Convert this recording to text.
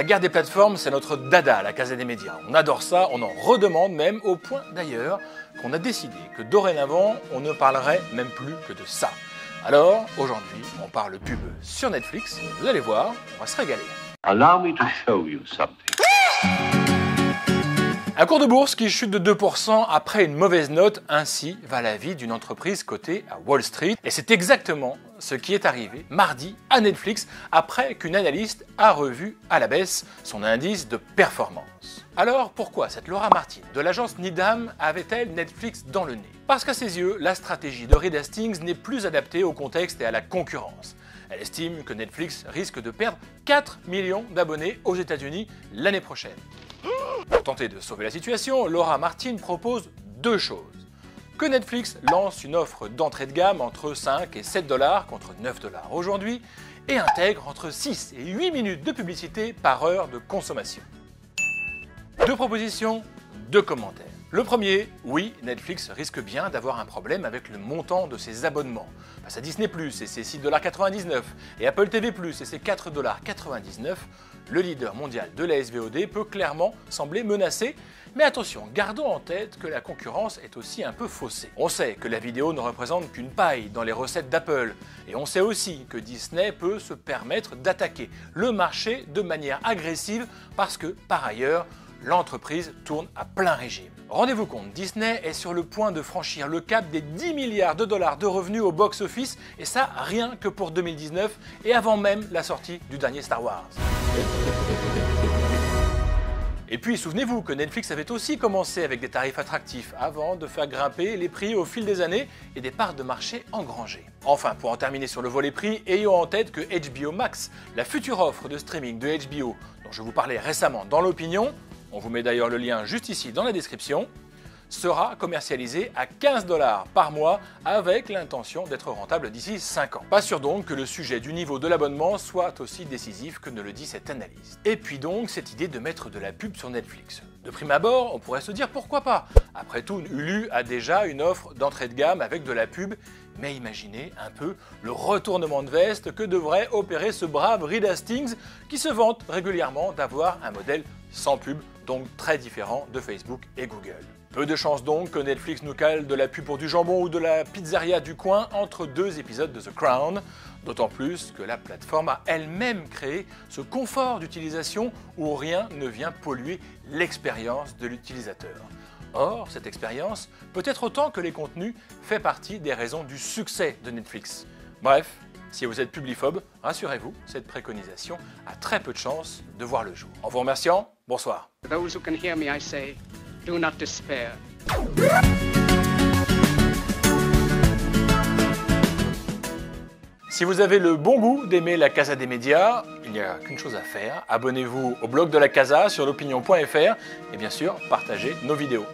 La guerre des plateformes, c'est notre dada à la Casa des Médias. On adore ça, on en redemande même, au point d'ailleurs qu'on a décidé que dorénavant, on ne parlerait même plus que de ça. Alors, aujourd'hui, on parle pub sur Netflix. Vous allez voir, on va se régaler. Allow me to show you something. Un cours de bourse qui chute de 2% après une mauvaise note, ainsi va la vie d'une entreprise cotée à Wall Street. Et c'est exactement ce qui est arrivé mardi à Netflix après qu'une analyste a revu à la baisse son indice de performance. Alors pourquoi cette Laura Martin de l'agence Needham avait-elle Netflix dans le nez? Parce qu'à ses yeux, la stratégie de Reed Hastings n'est plus adaptée au contexte et à la concurrence. Elle estime que Netflix risque de perdre 4 millions d'abonnés aux États-Unis l'année prochaine. Pour tenter de sauver la situation, Laura Martin propose deux choses. Que Netflix lance une offre d'entrée de gamme entre 5 et 7 $ contre 9 $ aujourd'hui et intègre entre 6 et 8 minutes de publicité par heure de consommation. Deux propositions, deux commentaires. Le premier, oui, Netflix risque bien d'avoir un problème avec le montant de ses abonnements. Face à Disney+, et ses 6,99 $ et Apple TV+, et ses 4,99 $, le leader mondial de la SVOD peut clairement sembler menacé. Mais attention, gardons en tête que la concurrence est aussi un peu faussée. On sait que la vidéo ne représente qu'une paille dans les recettes d'Apple. Et on sait aussi que Disney peut se permettre d'attaquer le marché de manière agressive parce que, par ailleurs, l'entreprise tourne à plein régime. Rendez-vous compte, Disney est sur le point de franchir le cap des 10 milliards de dollars de revenus au box-office, et ça rien que pour 2019 et avant même la sortie du dernier Star Wars. Et puis souvenez-vous que Netflix avait aussi commencé avec des tarifs attractifs avant de faire grimper les prix au fil des années et des parts de marché engrangées. Enfin, pour en terminer sur le volet prix, ayons en tête que HBO Max, la future offre de streaming de HBO dont je vous parlais récemment dans l'opinion, on vous met d'ailleurs le lien juste ici dans la description, sera commercialisé à 15 $ par mois avec l'intention d'être rentable d'ici 5 ans. Pas sûr donc que le sujet du niveau de l'abonnement soit aussi décisif que ne le dit cette analyse. Et puis donc cette idée de mettre de la pub sur Netflix. De prime abord, on pourrait se dire pourquoi pas. Après tout, Hulu a déjà une offre d'entrée de gamme avec de la pub, mais imaginez un peu le retournement de veste que devrait opérer ce brave Reed Hastings qui se vante régulièrement d'avoir un modèle sans pub, donc très différent de Facebook et Google. Peu de chance donc que Netflix nous cale de la pub pour du jambon ou de la pizzeria du coin entre deux épisodes de The Crown, d'autant plus que la plateforme a elle-même créé ce confort d'utilisation où rien ne vient polluer l'expérience de l'utilisateur. Or, cette expérience, peut-être autant que les contenus, fait partie des raisons du succès de Netflix. Bref, si vous êtes publiphobe, rassurez-vous, cette préconisation a très peu de chances de voir le jour. En vous remerciant, bonsoir. Those who can hear me, I say, do not despair. Si vous avez le bon goût d'aimer la Casa des Médias, il n'y a qu'une chose à faire. Abonnez-vous au blog de la Casa sur l'opinion.fr et bien sûr, partagez nos vidéos.